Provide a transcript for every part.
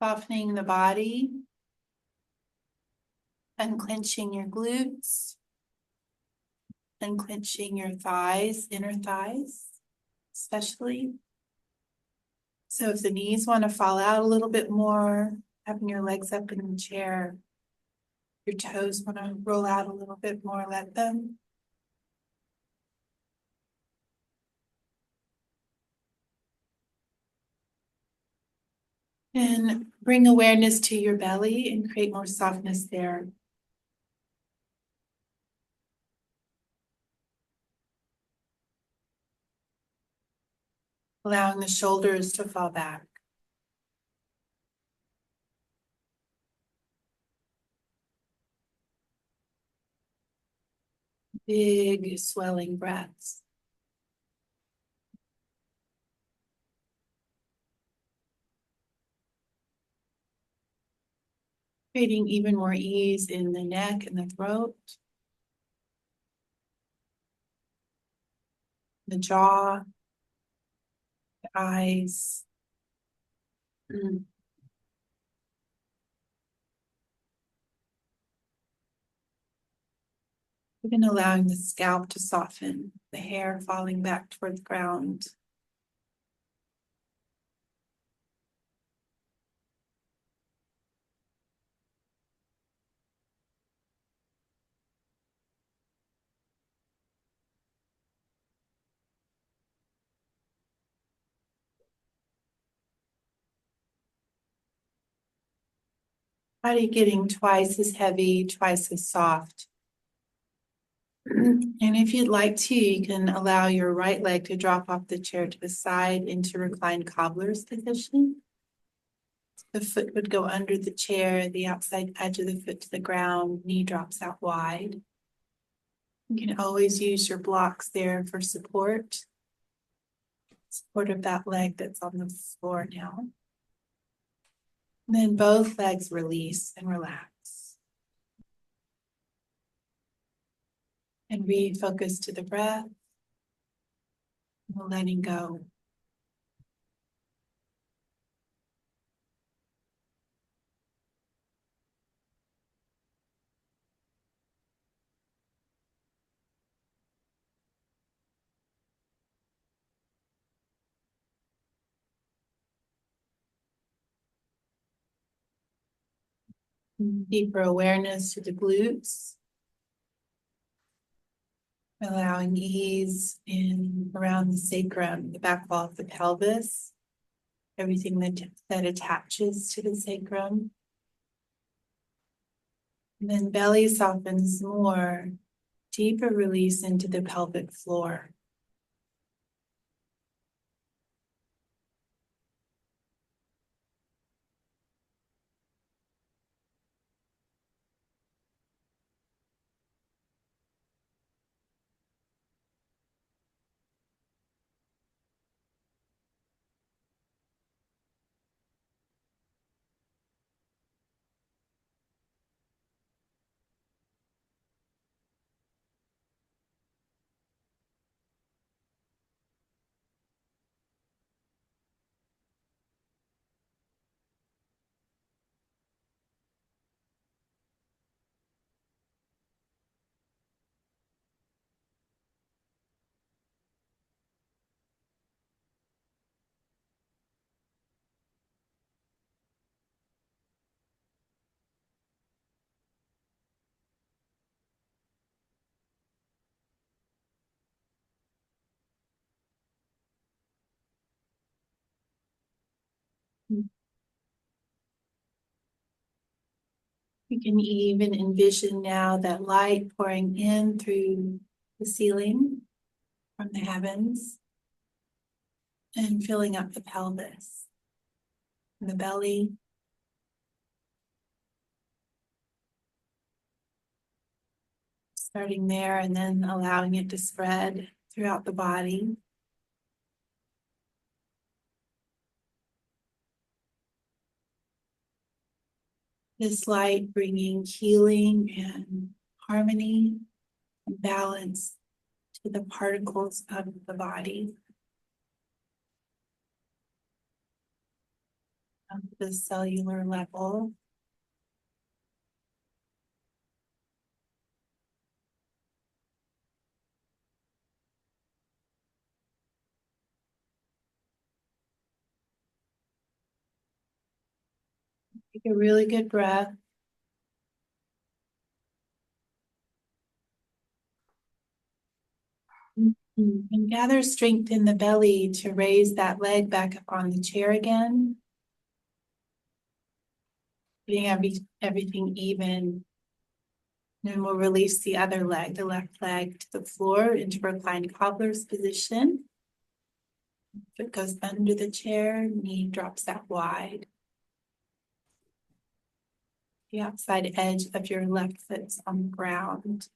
Softening the body, unclenching your glutes, unclenching your thighs, inner thighs, especially. So if the knees want to fall out a little bit more, having your legs up in the chair, your toes want to roll out a little bit more, let them. And bring awareness to your belly and create more softness there. Allowing the shoulders to fall back. Big swelling breaths. Creating even more ease in the neck and the throat, the jaw, the eyes. Even allowing the scalp to soften, the hair falling back toward the ground. Body getting twice as heavy, twice as soft. And if you'd like to, you can allow your right leg to drop off the chair to the side into reclined cobbler's position. The foot would go under the chair, the outside edge of the foot to the ground, knee drops out wide. You can always use your blocks there for support. Support of that leg that's on the floor now. And then both legs release and relax. And refocus to the breath. Letting go. Deeper awareness to the glutes. Allowing ease in around the sacrum, the back wall of the pelvis, everything that attaches to the sacrum. And then belly softens more, deeper release into the pelvic floor. You can even envision now that light pouring in through the ceiling from the heavens and filling up the pelvis and the belly. Starting there and then allowing it to spread throughout the body. This light bringing healing and harmony and balance to the particles of the body. of the cellular level. Take a really good breath. And gather strength in the belly to raise that leg back up on the chair again. Getting everything even. Then we'll release the other leg, the left leg, to the floor into reclined cobbler's position. Foot goes under the chair, knee drops out wide. The outside edge of your left foot's on the ground.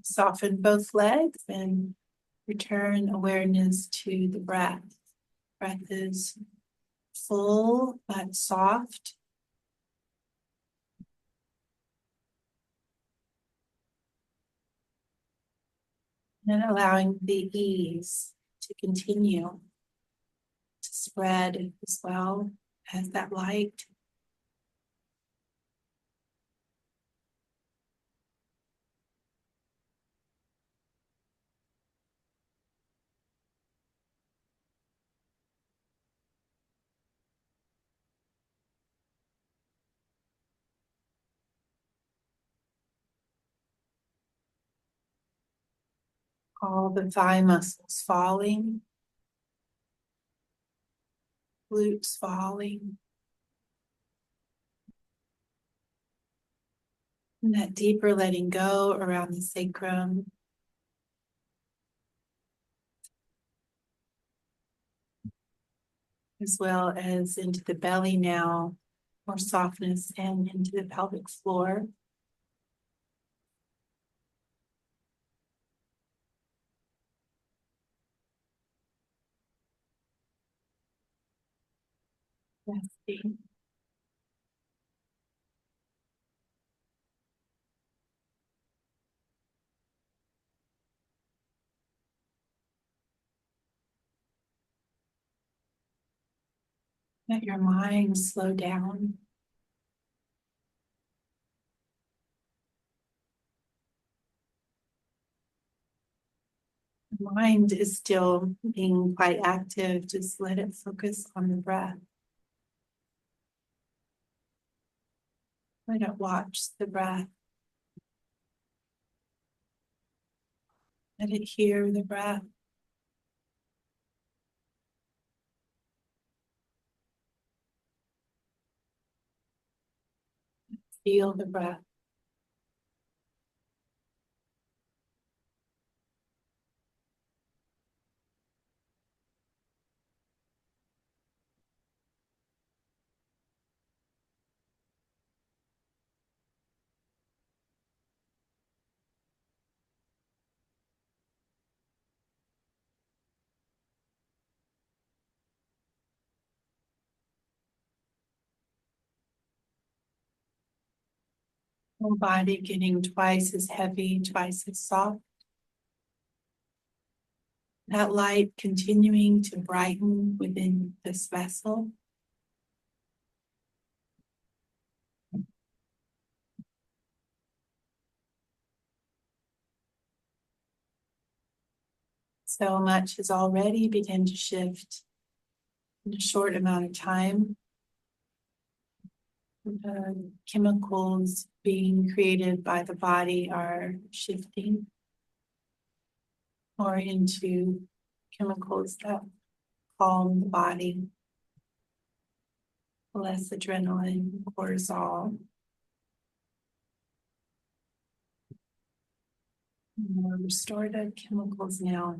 Soften both legs and return awareness to the breath. Breath is full but soft. And allowing the ease to continue to spread as well as that light. All the thigh muscles falling, glutes falling. And that deeper letting go around the sacrum. As well as into the belly now, more softness, and into the pelvic floor. Resting. Let your mind slow down. The mind is still being quite active. Just let it focus on the breath. Let it watch the breath. Let it hear the breath. Feel the breath. Whole body getting twice as heavy, twice as soft. That light continuing to brighten within this vessel. So much has already begun to shift in a short amount of time. The chemicals being created by the body are shifting more into chemicals that calm the body, less adrenaline, cortisol, more restorative chemicals now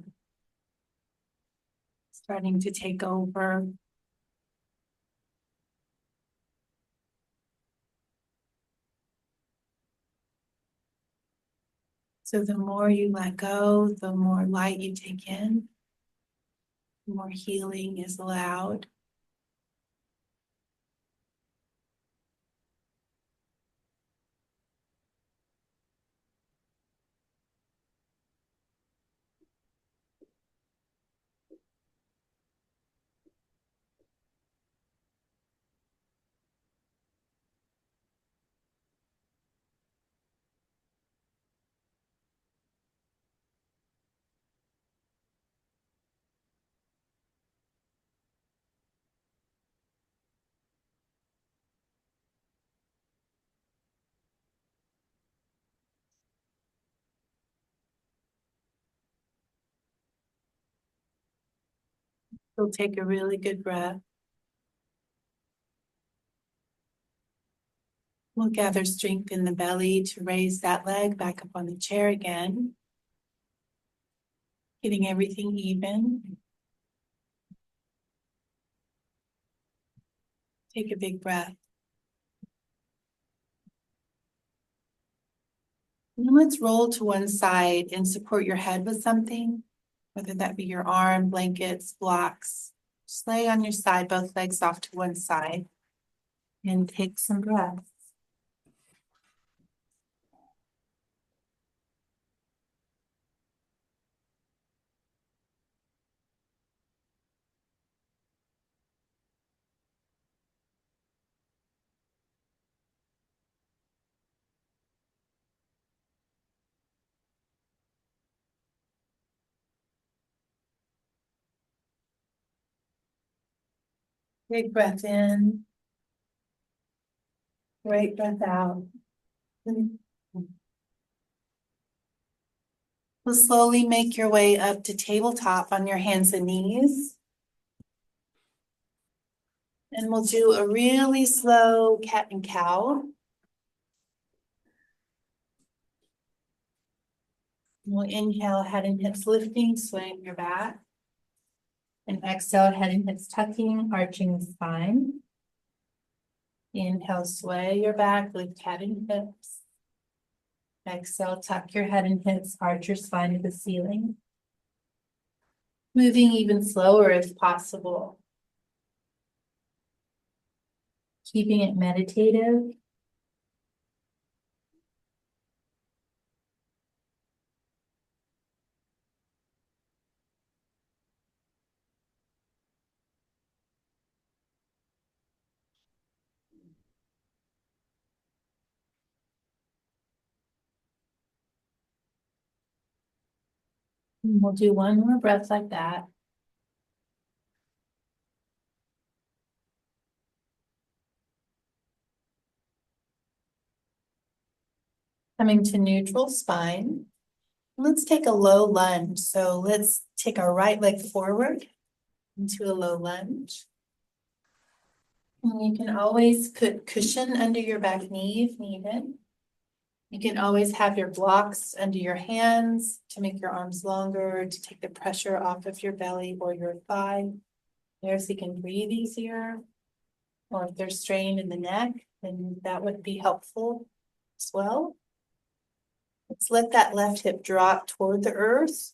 starting to take over. So the more you let go, the more light you take in, the more healing is allowed. We'll take a really good breath. We'll gather strength in the belly to raise that leg back up on the chair again. Getting everything even. Take a big breath. And then let's roll to one side and support your head with something, whether that be your arm, blankets, blocks. Just lay on your side, both legs off to one side, and take some breaths. Big breath in, great breath out. We'll slowly make your way up to tabletop on your hands and knees. And we'll do a really slow cat and cow. We'll inhale, head and hips lifting, swaying your back. And exhale, head and hips tucking, arching the spine. Inhale, sway your back, lift head and hips. Exhale, tuck your head and hips, arch your spine to the ceiling. Moving even slower if possible. Keeping it meditative. And we'll do one more breath like that. Coming to neutral spine. Let's take a low lunge. So let's take our right leg forward into a low lunge. And you can always put cushion under your back knee if needed. You can always have your blocks under your hands to make your arms longer, to take the pressure off of your belly or your thigh. There, so you can breathe easier. Or if there's strain in the neck, then that would be helpful as well. Let's let that left hip drop toward the earth.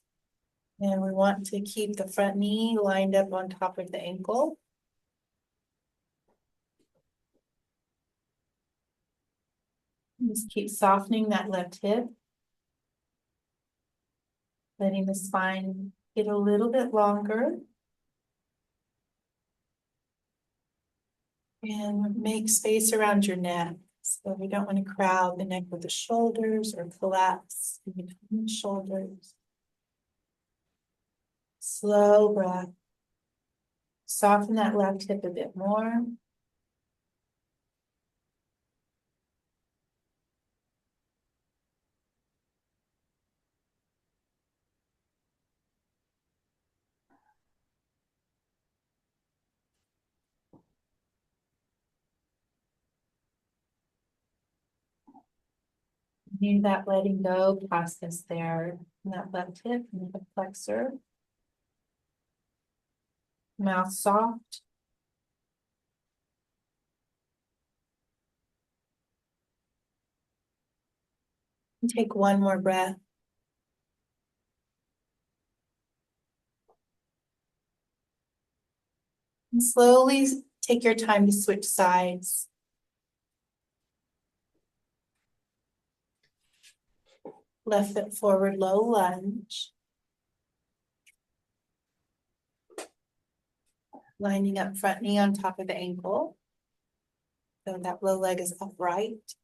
And we want to keep the front knee lined up on top of the ankle. Just keep softening that left hip. Letting the spine get a little bit longer. And make space around your neck. So we don't want to crowd the neck with the shoulders or collapse in between the shoulders. Slow breath. Soften that left hip a bit more. Need that letting go process there. And that left hip and the flexor. Mouth soft. And take one more breath. And slowly take your time to switch sides. Left foot forward, low lunge. Lining up front knee on top of the ankle. So that low leg is upright.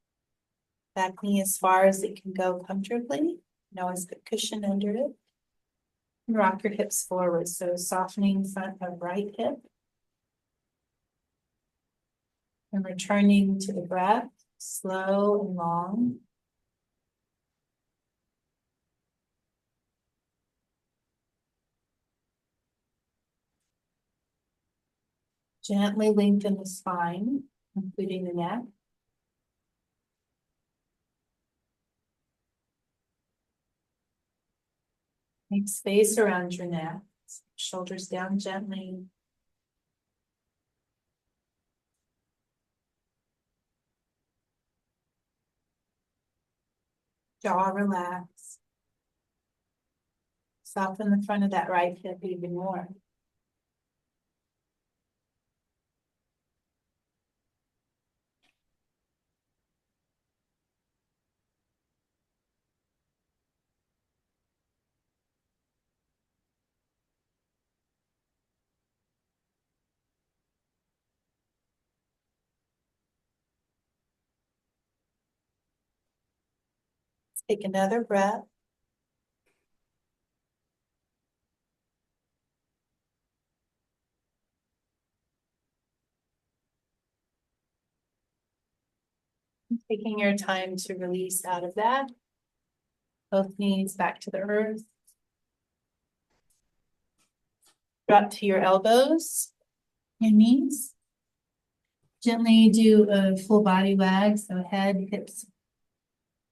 Back knee as far as it can go comfortably. And always put cushion under it. And rock your hips forward. So softening front of right hip. And returning to the breath, slow and long. Gently lengthen the spine, including the neck. Make space around your neck, shoulders down gently. Jaw relax. Soften the front of that right hip even more. Take another breath. Taking your time to release out of that. Both knees back to the earth. Drop to your elbows and knees. Gently do a full body wag, so head, hips,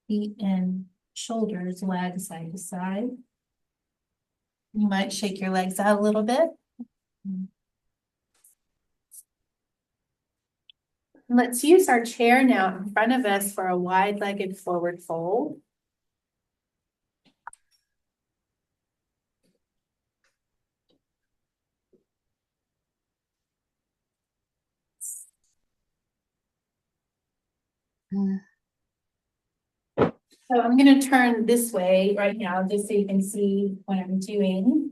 feet, and shoulders wag side to side. You might shake your legs out a little bit. Let's use our chair now in front of us for a wide-legged forward fold. So I'm going to turn this way right now, just so you can see what I'm doing.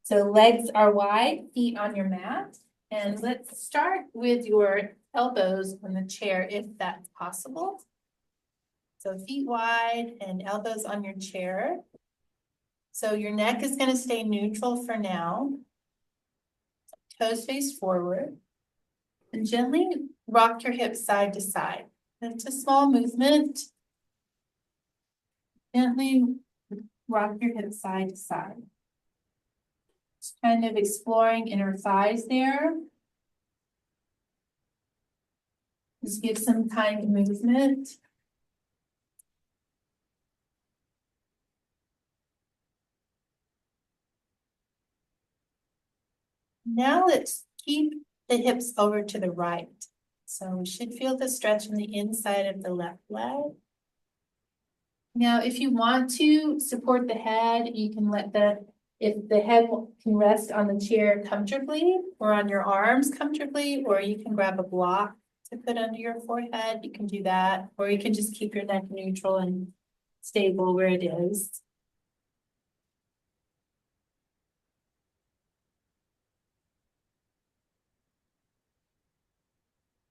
So legs are wide, feet on your mat. And let's start with your elbows on the chair, if that's possible. So feet wide and elbows on your chair. So your neck is going to stay neutral for now. Toes face forward. And gently rock your hips side to side. It's a small movement. Gently rock your hips side to side. Just kind of exploring inner thighs there. Just give some kind movement. Now let's keep the hips over to the right. So we should feel the stretch on the inside of the left leg. Now, if you want to support the head, you can if the head can rest on the chair comfortably or on your arms comfortably, or you can grab a block to put under your forehead, you can do that, or you can just keep your neck neutral and stable where it is.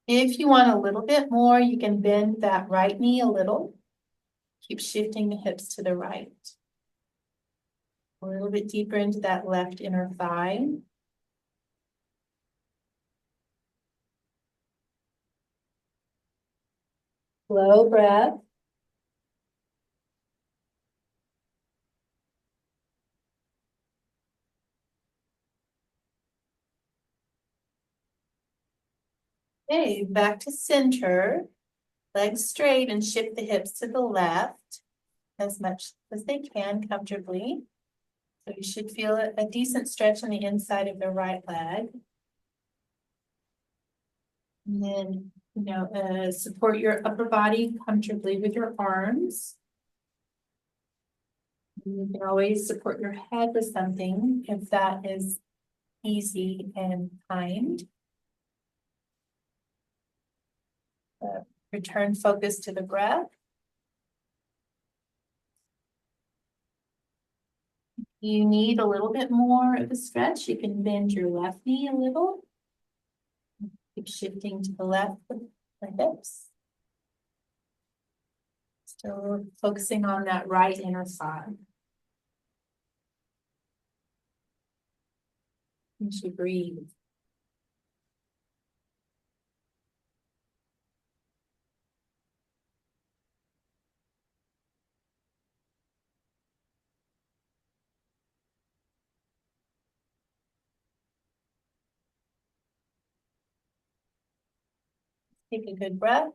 If you want a little bit more, you can bend that right knee a little. Keep shifting the hips to the right. A little bit deeper into that left inner thigh. Slow breath. Okay, back to center. Legs straight and shift the hips to the left as much as they can comfortably. So you should feel a decent stretch on the inside of the right leg. And then, support your upper body comfortably with your arms. You can always support your head with something if that is easy and kind. Return focus to the breath. You need a little bit more of a stretch. You can bend your left knee a little. Keep shifting to the left with the hips. Still focusing on that right inner thigh. As you breathe. Take a good breath.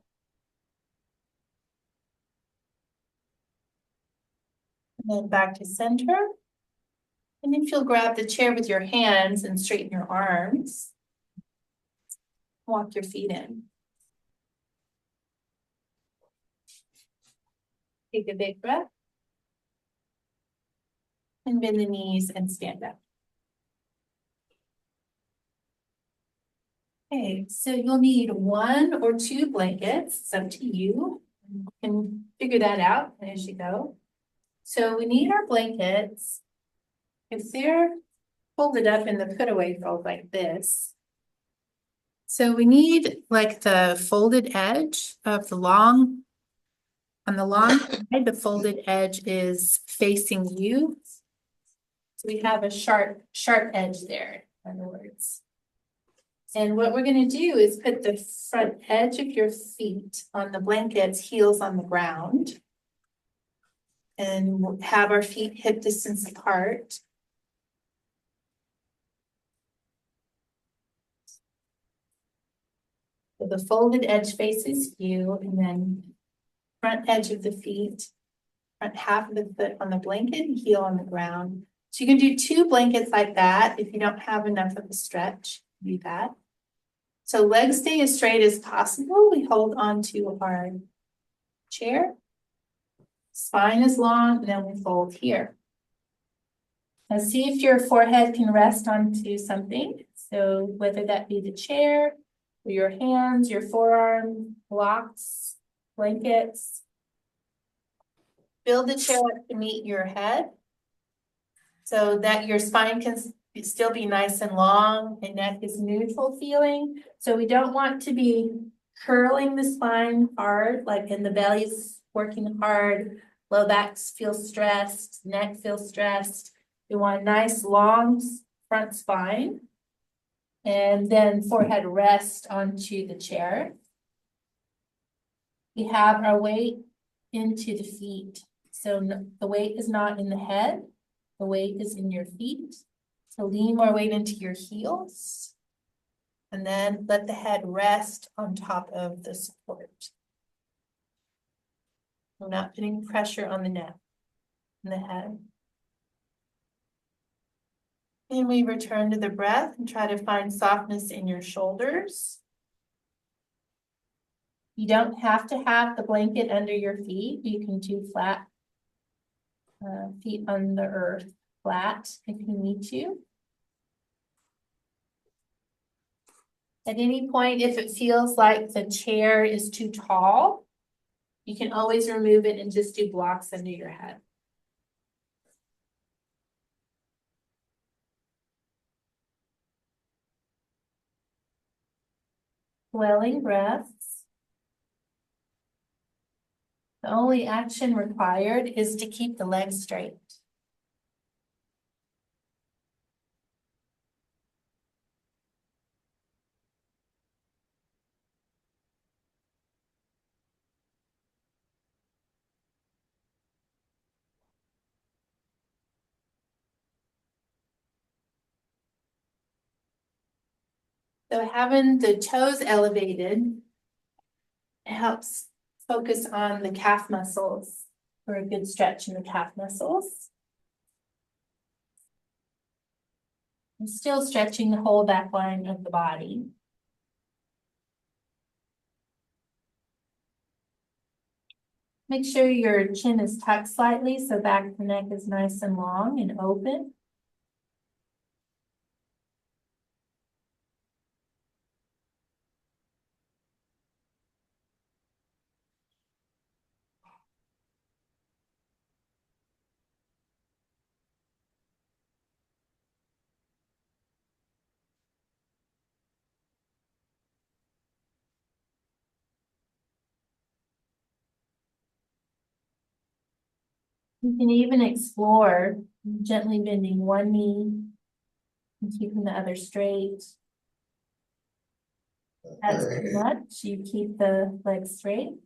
And then back to center. And if you'll grab the chair with your hands and straighten your arms, walk your feet in. Take a big breath. And bend the knees and stand up. Okay, so you'll need 1 or 2 blankets. It's up to you. You can figure that out as you go. So we need our blankets. If they're folded up in the put away fold like this. So we need like the folded edge of the long, on the long side, the folded edge is facing you. So we have a sharp edge there, in other words. And what we're gonna do is put the front edge of your feet on the blankets, heels on the ground. And we'll have our feet hip distance apart. So the folded edge faces you, and then front edge of the feet, front half of the foot on the blanket, heel on the ground. So you can do 2 blankets like that. If you don't have enough of a stretch, do that. So legs stay as straight as possible. We hold on to our chair. Spine is long, and then we fold here. Now see if your forehead can rest onto something. So whether that be the chair, or your hands, your forearm, blocks, blankets. Build the chair up to meet your head so that your spine can still be nice and long and neck is neutral feeling. So we don't want to be curling the spine hard, like in the belly's working hard, low back feels stressed, neck feels stressed. We want a nice long front spine. And then forehead rest onto the chair. We have our weight into the feet. So the weight is not in the head, the weight is in your feet. So lean more weight into your heels. And then let the head rest on top of the support. We're not putting pressure on the neck and the head. And we return to the breath and try to find softness in your shoulders. You don't have to have the blanket under your feet. You can do flat feet on the earth, flat if you need to. At any point, if it feels like the chair is too tall, you can always remove it and just do blocks under your head. Swelling breaths. The only action required is to keep the legs straight. So having the toes elevated helps focus on the calf muscles for a good stretch in the calf muscles. And still stretching the whole back line of the body. Make sure your chin is tucked slightly so back of the neck is nice and long and open. You can even explore gently bending one knee and keeping the other straight. That's too much. You keep the legs straight.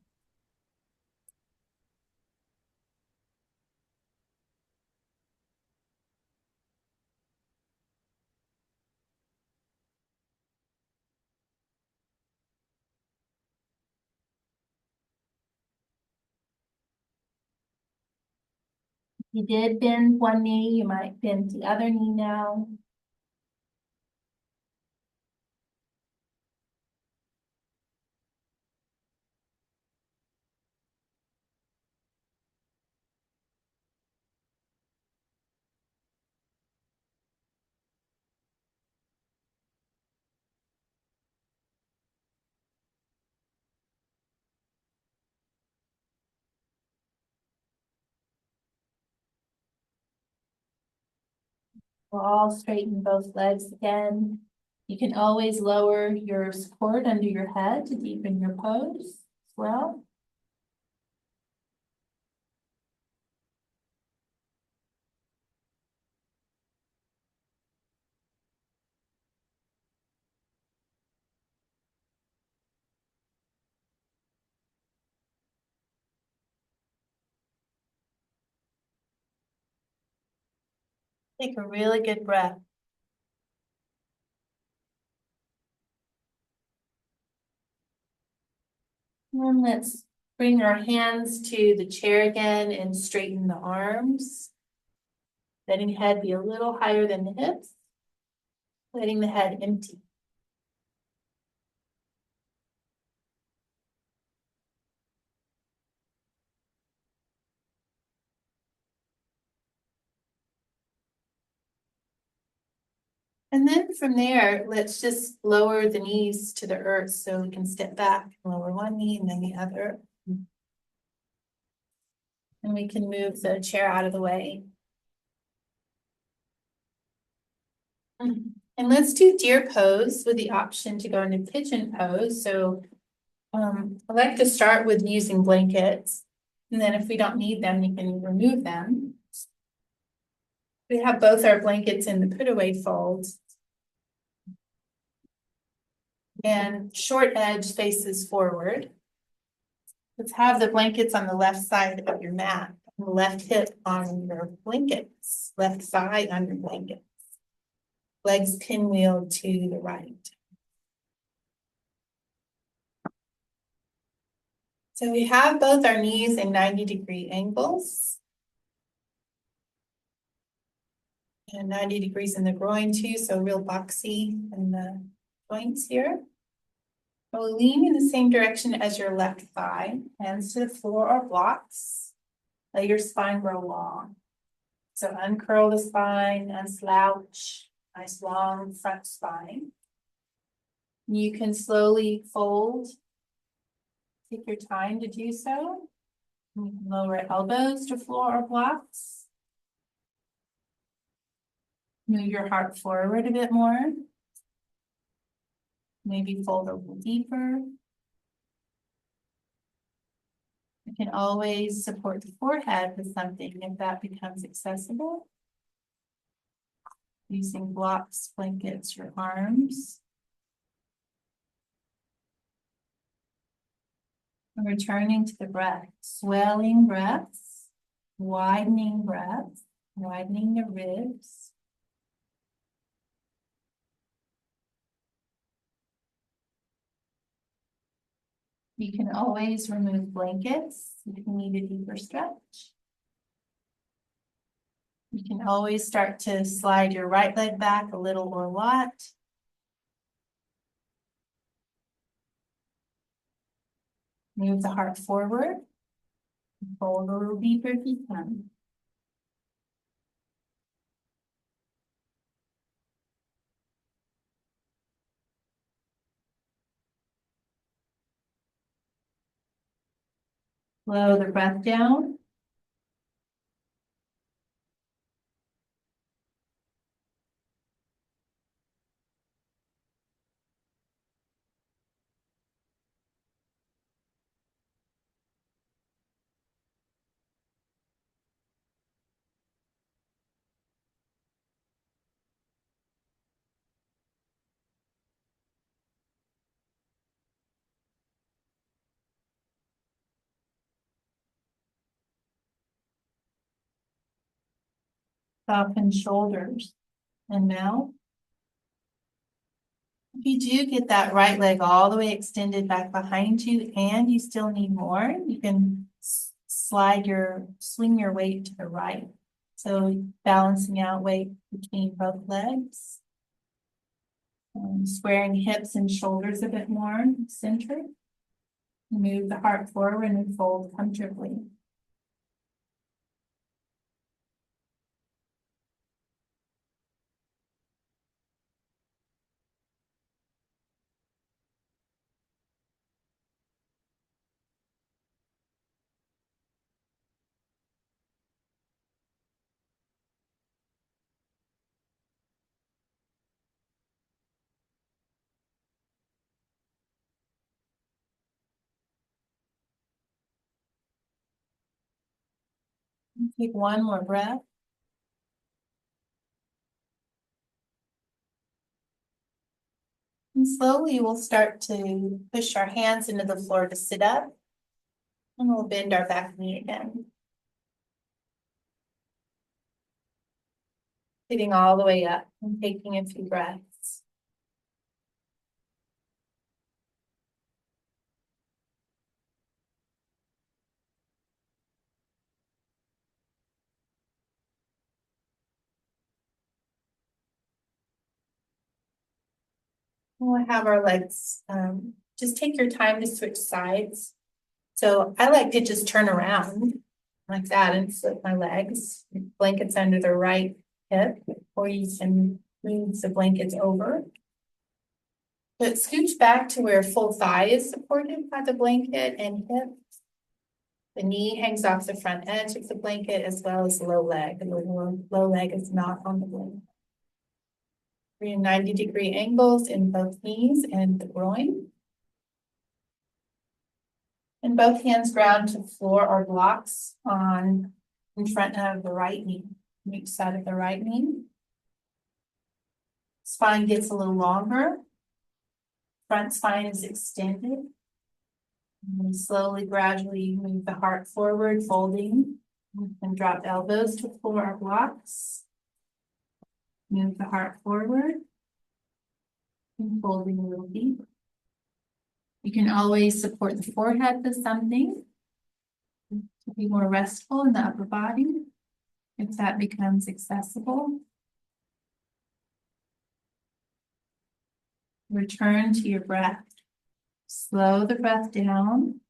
You did bend one knee, you might bend the other knee now. We'll all straighten both legs again. You can always lower your support under your head to deepen your pose as well. Take a really good breath. And let's bring our hands to the chair again and straighten the arms. Letting the head be a little higher than the hips. Letting the head empty. And then from there, let's just lower the knees to the earth so we can step back, lower one knee and then the other. And we can move the chair out of the way. And let's do deer pose with the option to go into pigeon pose. So I like to start with using blankets. And then if we don't need them, you can remove them. We have both our blankets in the put away folds. And short edge faces forward. Let's have the blankets on the left side of your mat, the left hip on your blankets, left thigh on your blankets. Legs pinwheel to the right. So we have both our knees in 90-degree angles. And 90 degrees in the groin too, so real boxy in the joints here. We'll lean in the same direction as your left thigh, hands to the floor or blocks. Let your spine grow long. So uncurl the spine, unslouch, nice long front spine. You can slowly fold. Take your time to do so. You can lower elbows to floor or blocks. Move your heart forward a bit more. Maybe fold a little deeper. You can always support the forehead with something if that becomes accessible. Using blocks, blankets, your arms. And returning to the breath, swelling breaths, widening breaths, widening the ribs. You can always remove blankets if you need a deeper stretch. You can always start to slide your right leg back a little or a lot. Move the heart forward. Fold a little deeper if you can. Slow the breath down. Soften shoulders and mouth. If you do get that right leg all the way extended back behind you and you still need more, you can swing your weight to the right. So balancing out weight between both legs. Squaring hips and shoulders a bit more, centered. Move the heart forward and fold comfortably. Take one more breath. And slowly we'll start to push our hands into the floor to sit up. And we'll bend our back knee again. Sitting all the way up and taking a few breaths. We'll have our legs, just take your time to switch sides. So I like to just turn around like that and flip my legs. Blankets under the right hip, or you can move the blankets over. But scooch back to where full thigh is supported by the blanket and hip. The knee hangs off the front edge of the blanket as well as the low leg. And the low leg is not on the blanket. 90-degree angles in both knees and the groin. And both hands ground to floor or blocks on in front of the right knee, each side of the right knee. Spine gets a little longer. Front spine is extended. And slowly, gradually move the heart forward, folding. And drop elbows to floor or blocks. Move the heart forward. And folding a little deeper. You can always support the forehead with something to be more restful in the upper body, if that becomes accessible. Return to your breath. Slow the breath down.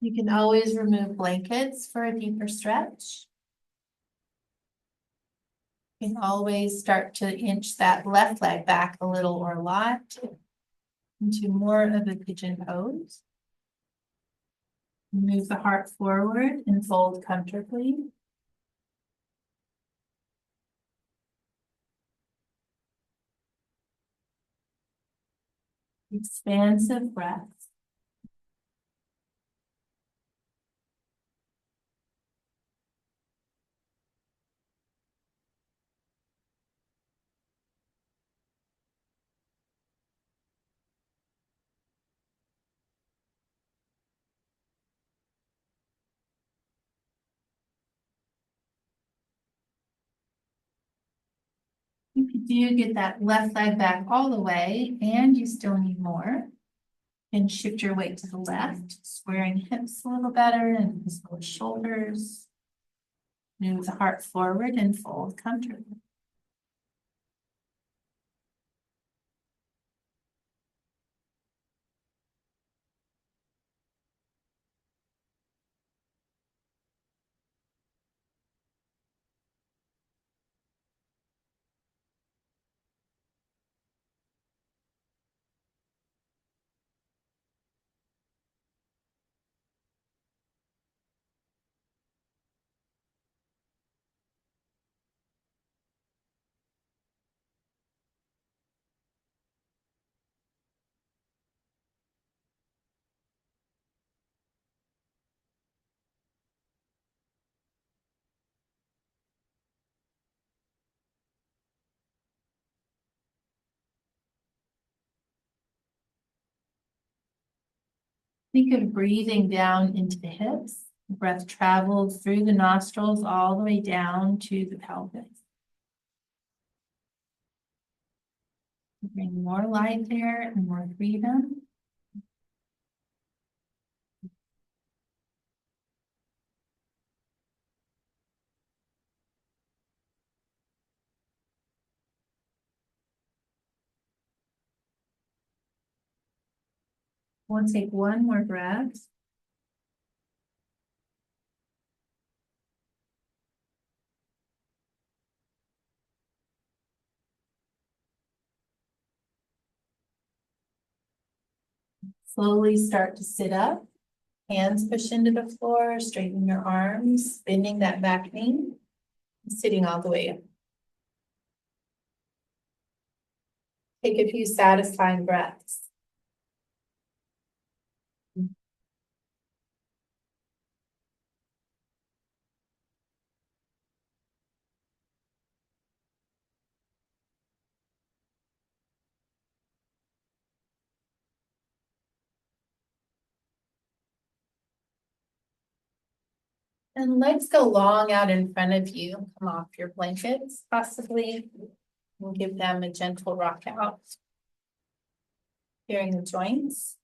You can always remove blankets for a deeper stretch. You can always start to inch that left leg back a little or a lot into more of a pigeon pose. Move the heart forward and fold comfortably. Expansive breath. If you do get that left leg back all the way and you still need more, then shift your weight to the left, squaring hips a little better and the shoulders. Move the heart forward and fold comfortably. Think of breathing down into the hips. The breath travels through the nostrils all the way down to the pelvis. Bring more light there and more freedom. We'll take one more breath. Slowly start to sit up. Hands push into the floor, straighten your arms, bending that back knee, sitting all the way up. Take a few satisfying breaths. And legs go long out in front of you. Come off your blankets, possibly, and give them a gentle rock out. Feeling the joints.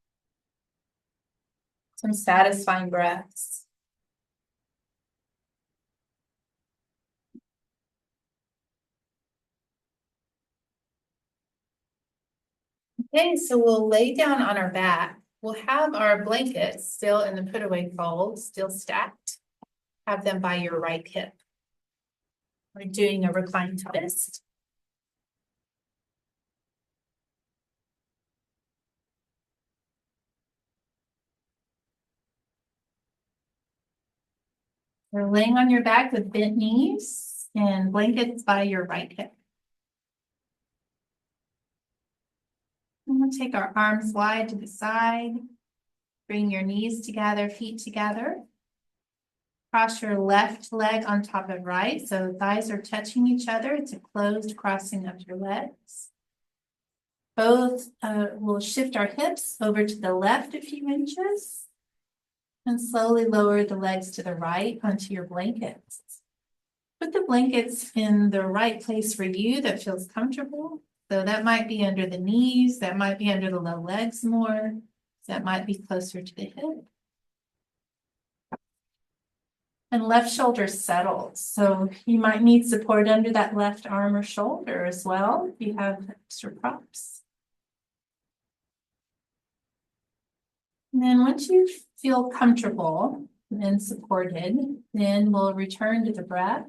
Some satisfying breaths. Okay, so we'll lay down on our back. We'll have our blankets still in the put-away fold, still stacked. Have them by your right hip. We're doing a reclined twist. We're laying on your back with bent knees and blankets by your right hip. And we'll take our arms wide to the side. Bring your knees together, feet together. Cross your left leg on top of right, so thighs are touching each other. It's a closed crossing of your legs. Both will shift our hips over to the left a few inches and slowly lower the legs to the right onto your blankets. Put the blankets in the right place for you that feels comfortable. So that might be under the knees, that might be under the low legs more, that might be closer to the hip. And left shoulder settled. So you might need support under that left arm or shoulder as well if you have extra props. And then once you feel comfortable and supported, then we'll return to the breath.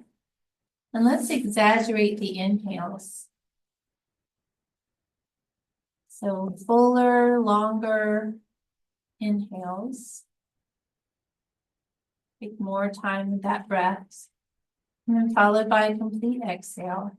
And let's exaggerate the inhales. So fuller, longer inhales. Take more time with that breath. And then followed by a complete exhale.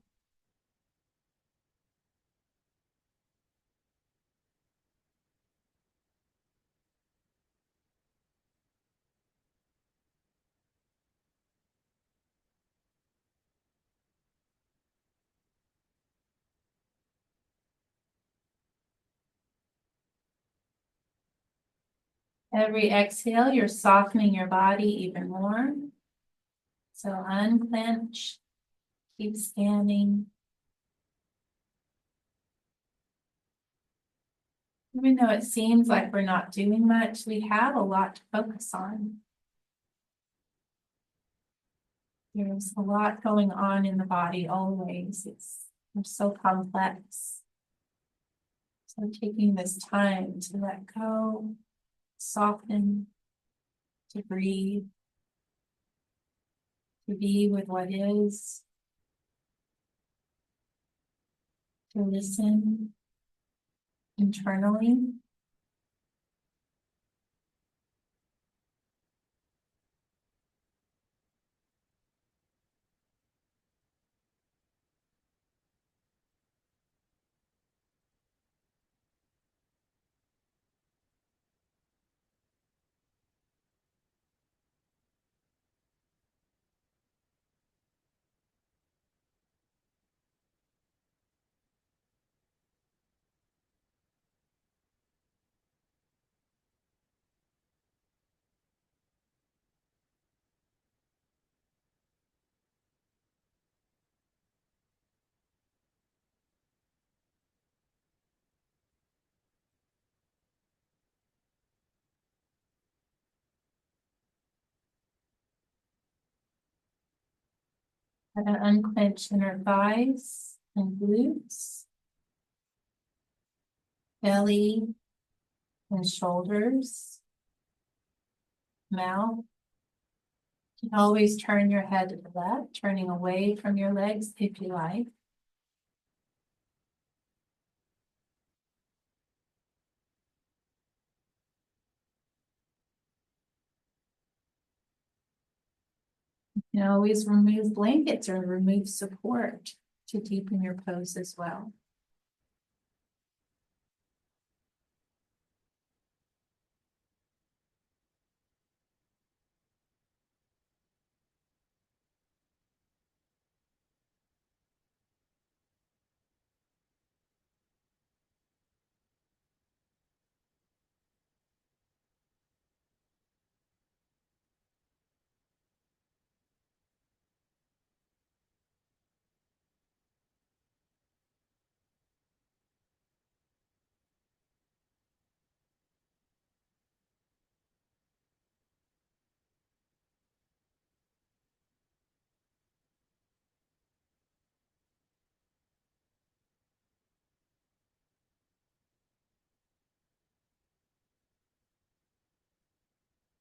Every exhale, you're softening your body even more. So unclench, keep scanning. Even though it seems like we're not doing much, we have a lot to focus on. There's a lot going on in the body always. We're so complex. So taking this time to let go, soften, to breathe, to be with what is, to listen internally. Try to unclench inner thighs and glutes, belly and shoulders, mouth. You can always turn your head to the left, turning away from your legs if you like. You can always remove blankets or remove support to deepen your pose as well.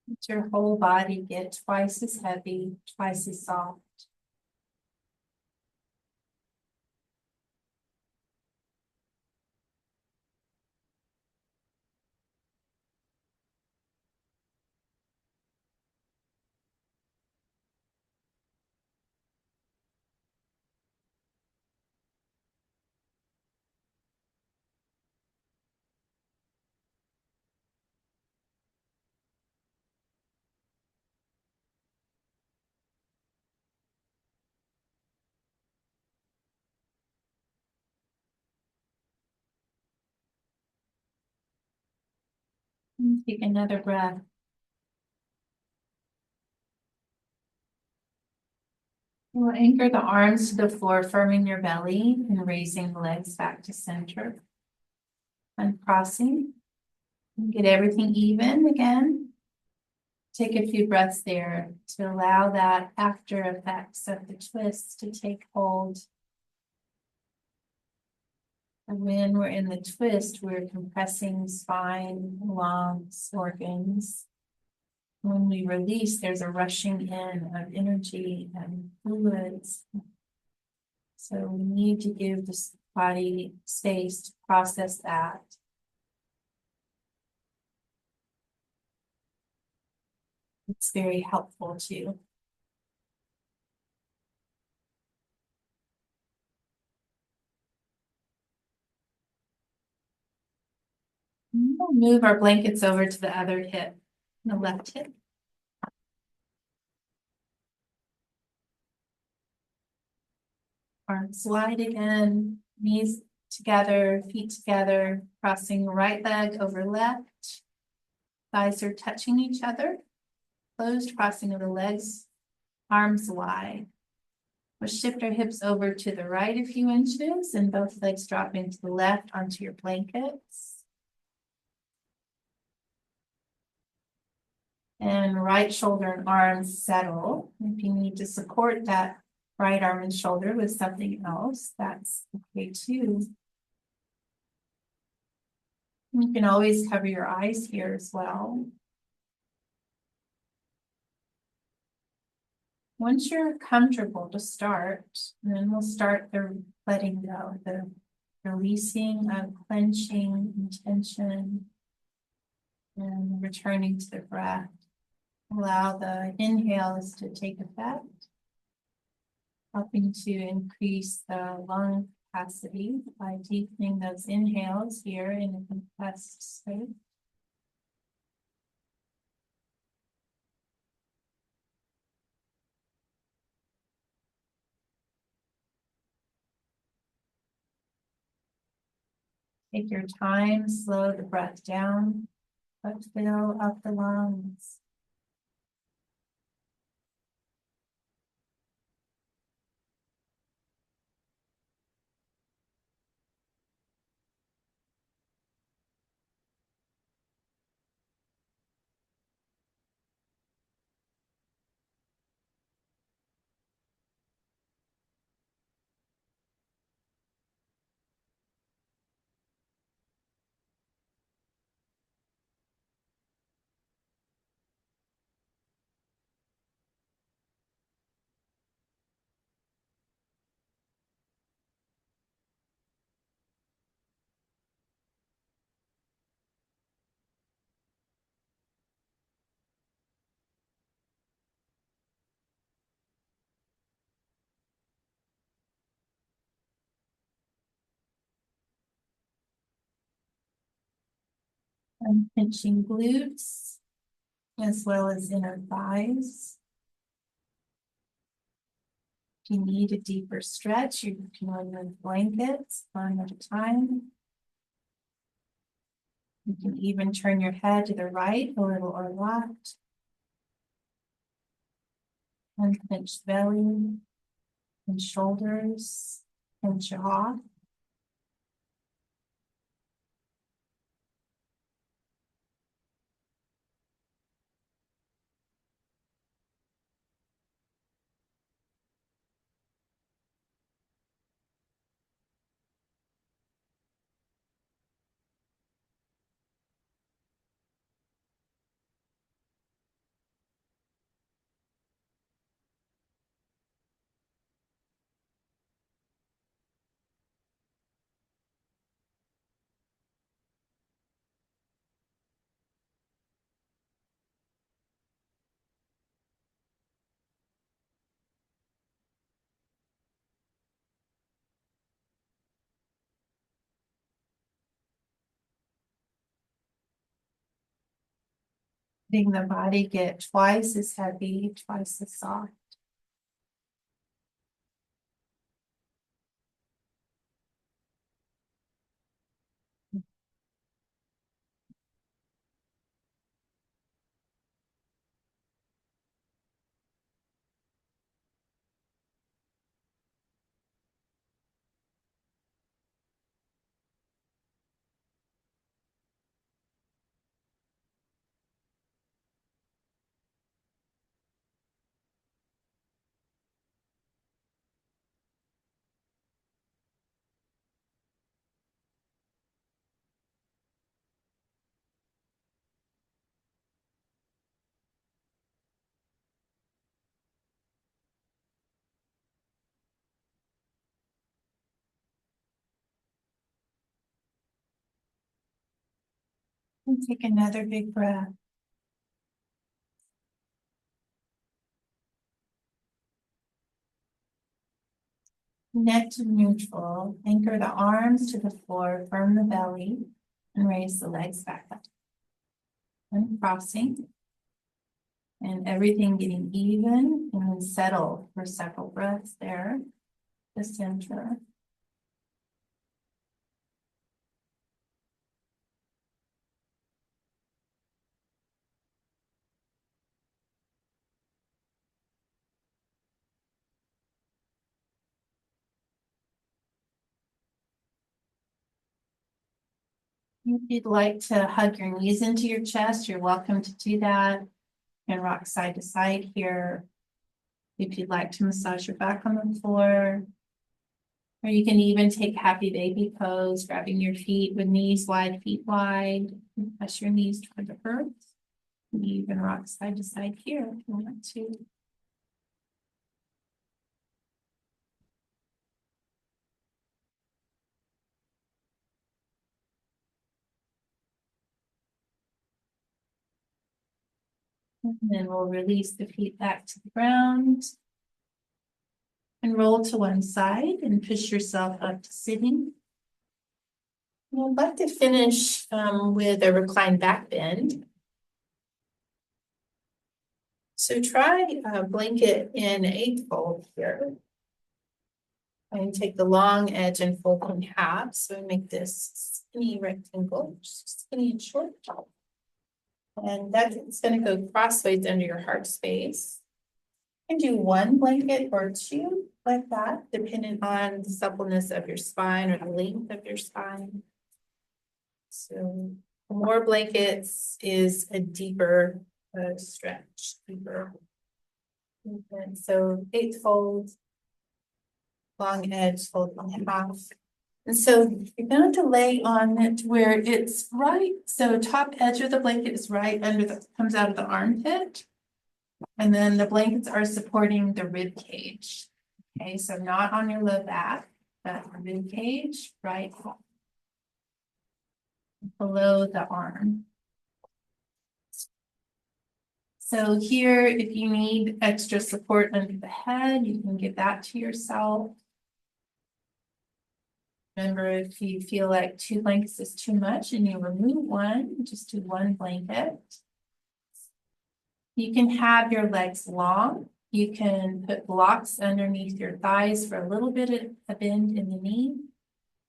Let your whole body get twice as heavy, twice as soft. And take another breath. We'll anchor the arms to the floor, firming your belly and raising the legs back to center. Uncrossing. And get everything even again. Take a few breaths there to allow that after effects of the twist to take hold. And when we're in the twist, we're compressing spine, lungs, organs. When we release, there's a rushing in of energy and fluids. So we need to give the body space to process that. It's very helpful too. We'll move our blankets over to the other hip, the left hip. Arms wide again, knees together, feet together, crossing right leg over left. Thighs are touching each other. Closed, crossing of the legs, arms wide. We'll shift our hips over to the right a few inches and both legs dropping to the left onto your blankets. And right shoulder and arms settle. If you need to support that right arm and shoulder with something else, that's okay too. You can always cover your eyes here as well. Once you're comfortable to start, then we'll start the letting go, the releasing of clenching and tension, and returning to the breath. Allow the inhales to take effect, helping to increase the lung capacity by deepening those inhales here in a compressed state. Take your time, slow the breath down, but fill up the lungs. I'm pinching glutes as well as inner thighs. If you need a deeper stretch, you can remove blankets one at a time. You can even turn your head to the right a little or left. Unpinch belly and shoulders and jaw. Letting the body get twice as heavy, twice as soft. And take another big breath. Neck to neutral. Anchor the arms to the floor, firm the belly, and raise the legs back up. And crossing. And everything getting even, and then settle for several breaths there. The center. If you'd like to hug your knees into your chest, you're welcome to do that. And rock side to side here. If you'd like to massage your back on the floor. Or you can even take happy baby pose, grabbing your feet with knees wide, feet wide. Press your knees toward the earth. And even rock side to side here if you want to. And then we'll release the feet back to the ground. And roll to one side and push yourself up to sitting. And I'd like to finish with a reclined back bend. So try a blanket in 8-fold here. And take the long edge and fold in half. So make this skinny rectangle, just skinny and short. And that's going to go crossways under your heart space. You can do one blanket or two like that, depending on the suppleness of your spine or the length of your spine. So more blankets is a deeper stretch, deeper. And so 8-fold, long edge, fold in half. And so you're going to lay on it where it's right. So top edge of the blanket is right under comes out of the armpit. And then the blankets are supporting the rib cage. Okay, so not on your low back, but rib cage, right below the arm. So here, if you need extra support under the head, you can give that to yourself. Remember, if you feel like 2 blankets is too much and you remove one, just do 1 blanket. You can have your legs long. You can put blocks underneath your thighs for a little bit of a bend in the knee.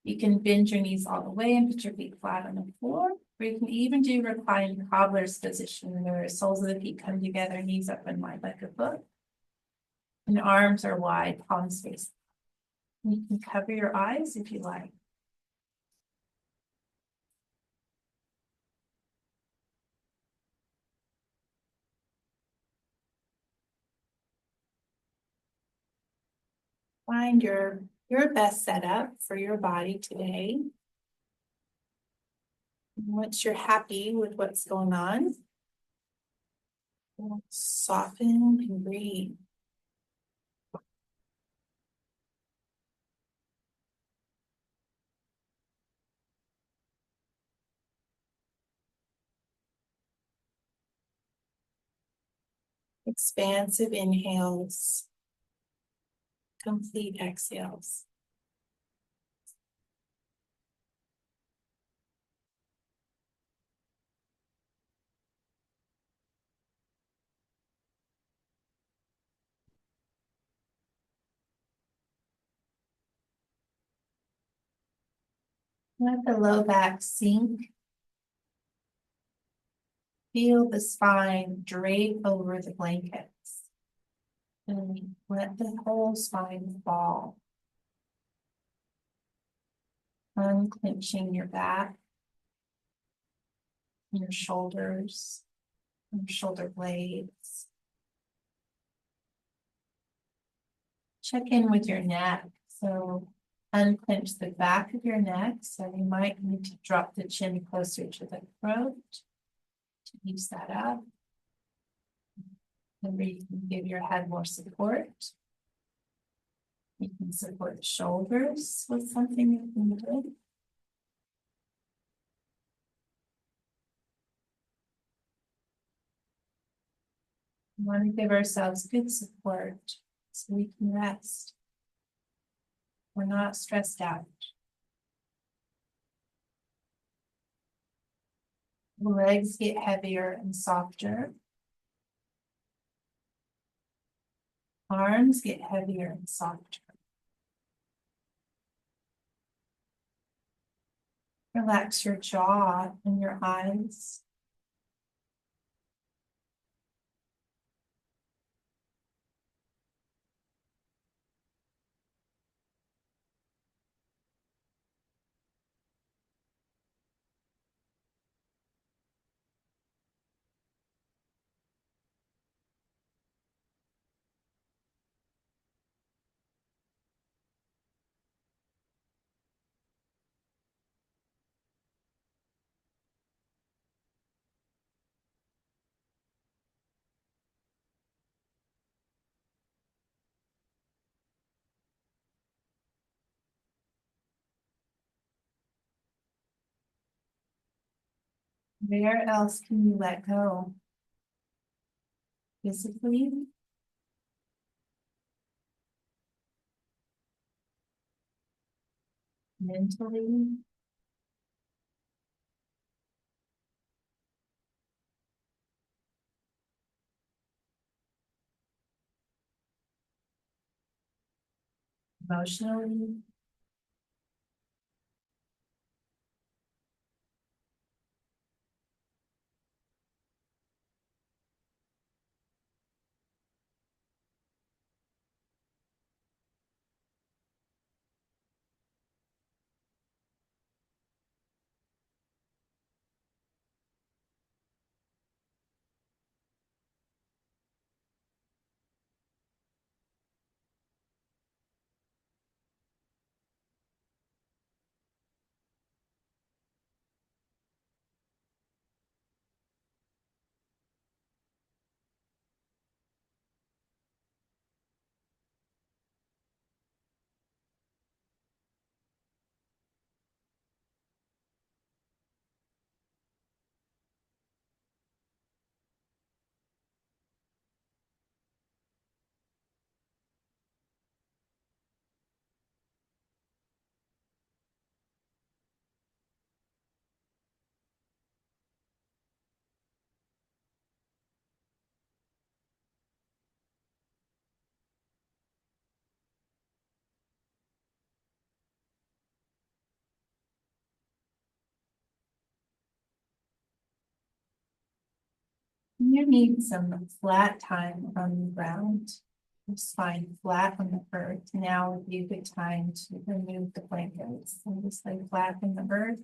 You can bend your knees all the way and put your feet flat on the floor. Or you can even do reclined cobbler's position where soles of the feet come together, knees up and wide like a book. And arms are wide, palms face. You can cover your eyes if you like. Find your best setup for your body today. Once you're happy with what's going on, soften and breathe. Expansive inhales, complete exhales. Let the low back sink. Feel the spine drape over the blankets. And let the whole spine fall. Unclenching your back, your shoulders, your shoulder blades. Check in with your neck. So unclench the back of your neck. So you might need to drop the chin closer to the throat to ease that up. And you can give your head more support. You can support the shoulders with something you can do. We want to give ourselves good support so we can rest. We're not stressed out. The legs get heavier and softer. Arms get heavier and softer. Relax your jaw and your eyes. Where else can you let go? Physically, mentally, emotionally. You need some flat time on the ground. Just find flat on the earth. Now would be a good time to remove the blankets and just lay flat on the earth.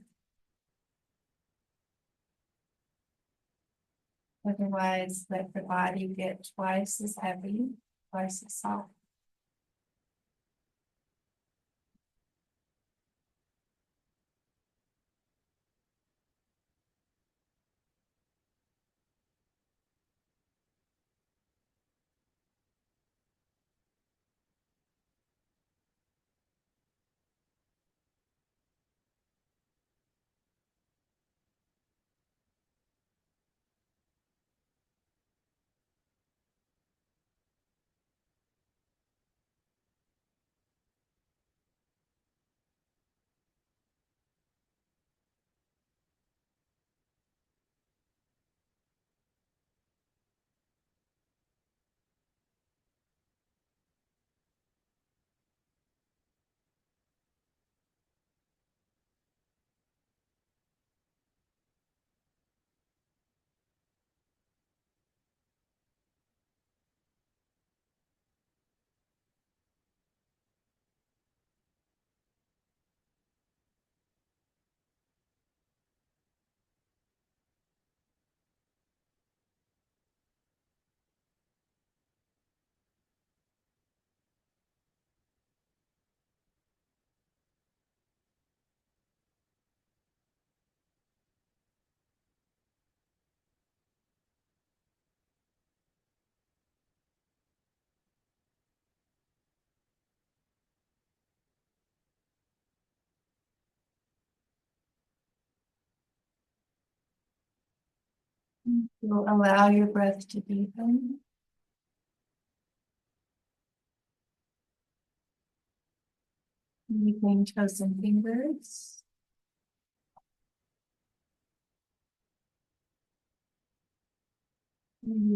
Otherwise, let the body get twice as heavy, twice as soft. You'll allow your breath to deepen. Moving toes and fingers.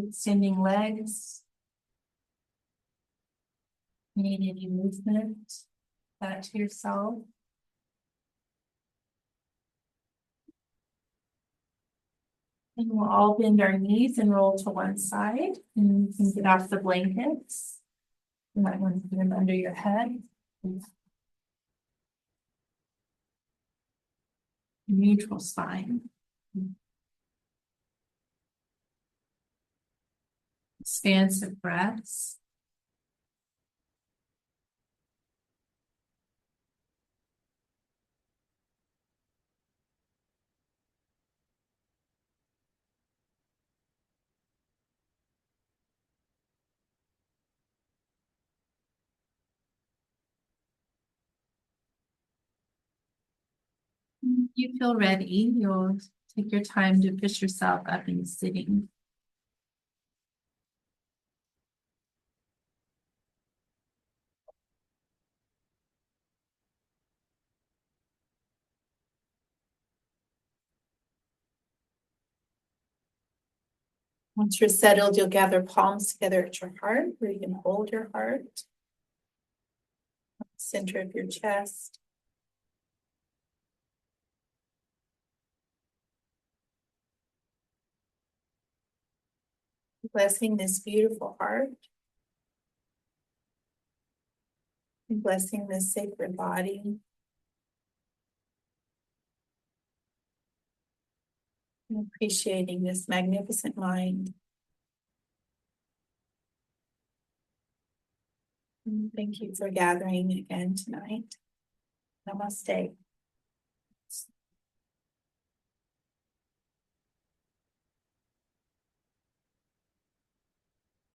Extending legs. Need any movement back to yourself. And we'll all bend our knees and roll to one side. And you can get off the blankets. You might want to put them under your head. Neutral spine. Expansive breaths. If you feel ready, you'll take your time to push yourself up in sitting. Once you're settled, you'll gather palms together at your heart, where you can hold your heart. Center of your chest. Blessing this beautiful heart. And blessing this sacred body. And appreciating this magnificent mind. And thank you for gathering again tonight. Namaste.